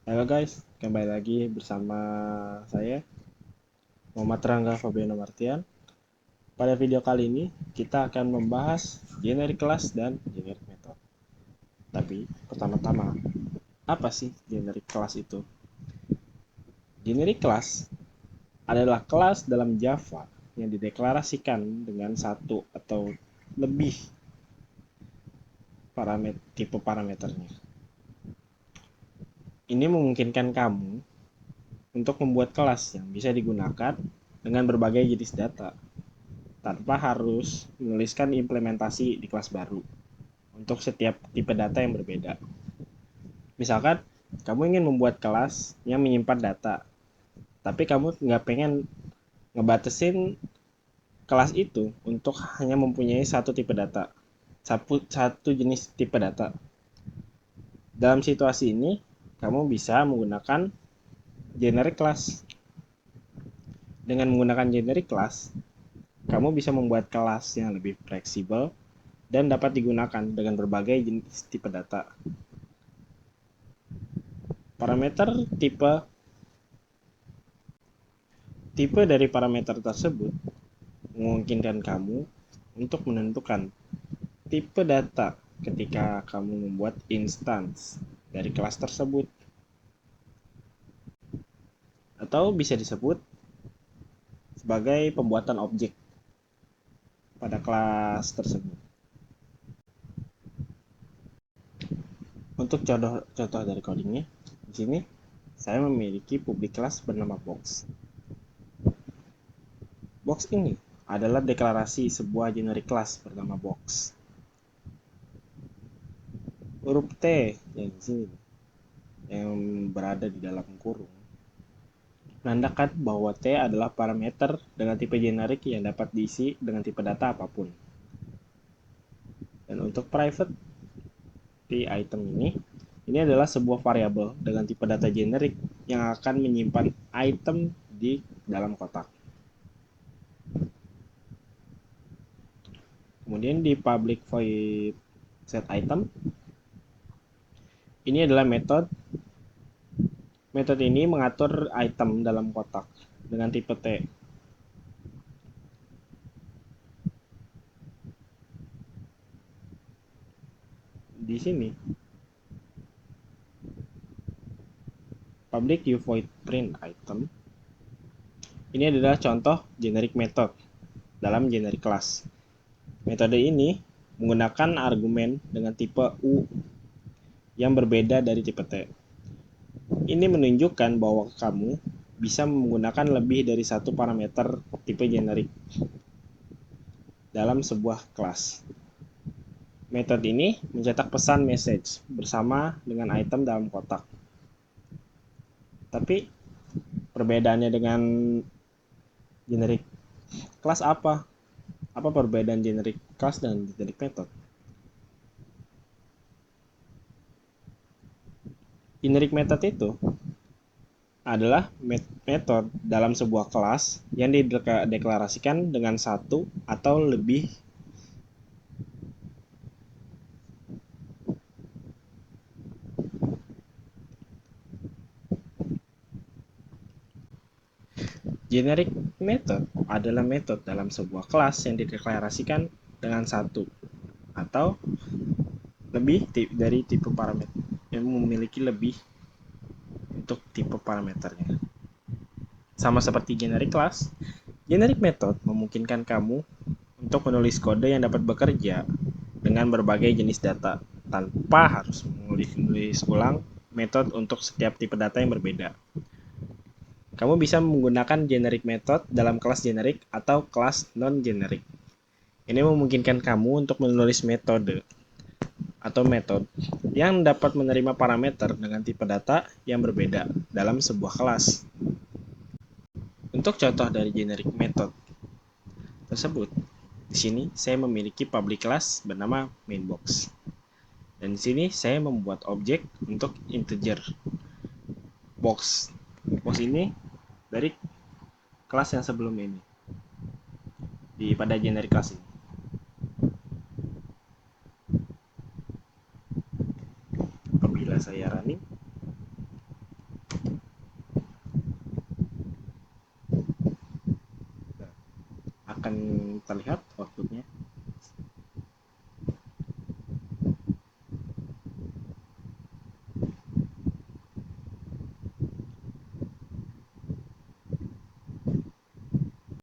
Halo guys, kembali lagi bersama saya Muhammad Rangga Fabiano Martian. Pada video kali ini kita akan membahas generic class dan generic method. Tapi pertama-tama, apa sih generic class itu? Generic class adalah kelas dalam Java yang dideklarasikan dengan satu atau lebih tipe parameternya. Ini memungkinkan kamu untuk membuat kelas yang bisa digunakan dengan berbagai jenis data tanpa harus menuliskan implementasi di kelas baru untuk setiap tipe data yang berbeda. Misalkan, kamu ingin membuat kelas yang menyimpan data, tapi kamu nggak pengen ngebatasin kelas itu untuk hanya mempunyai satu tipe data, satu jenis tipe data. Dalam situasi ini, kamu bisa menggunakan generic class. Dengan menggunakan generic class, kamu bisa membuat kelas yang lebih fleksibel dan dapat digunakan dengan berbagai jenis tipe data. Parameter tipe dari parameter tersebut memungkinkan kamu untuk menentukan tipe data ketika kamu membuat instance dari kelas tersebut, atau bisa disebut sebagai pembuatan objek pada kelas tersebut. Untuk contoh dari codingnya, di sini saya memiliki public class bernama box. Box ini adalah deklarasi sebuah generic class bernama box. Huruf T yang di sini yang berada di dalam kurung menandakan bahwa T adalah parameter dengan tipe generik yang dapat diisi dengan tipe data apapun. Dan untuk private di item ini adalah sebuah variabel dengan tipe data generik yang akan menyimpan item di dalam kotak. Kemudian di public void set item, ini adalah metode. Metode ini mengatur item dalam kotak dengan tipe T. Di sini, public void print item, ini adalah contoh generic method dalam generic class. Metode ini menggunakan argumen dengan tipe U yang berbeda dari tipe T. Ini menunjukkan bahwa kamu bisa menggunakan lebih dari satu parameter tipe generik dalam sebuah kelas. Metode ini mencetak pesan message bersama dengan item dalam kotak. Tapi perbedaannya dengan generic class apa? Apa perbedaan generic class dan generic method? Generic method itu adalah metode dalam sebuah kelas yang dideklarasikan dengan satu atau lebih generic method adalah metode dalam sebuah kelas yang dideklarasikan dengan satu atau lebih dari tipe parameter yang memiliki lebih untuk tipe parameternya. Sama seperti generic class, generic method memungkinkan kamu untuk menulis kode yang dapat bekerja dengan berbagai jenis data tanpa harus menulis ulang metode untuk setiap tipe data yang berbeda. Kamu bisa menggunakan generic method dalam kelas generic atau kelas non-generic. Ini memungkinkan kamu untuk menulis metode atau metode yang dapat menerima parameter dengan tipe data yang berbeda dalam sebuah kelas. Untuk contoh dari generic method tersebut, di sini saya memiliki public class bernama mainbox. Dan di sini saya membuat objek untuk integer box. Box ini dari kelas yang sebelum ini pada generic class ini. Apabila saya running, terlihat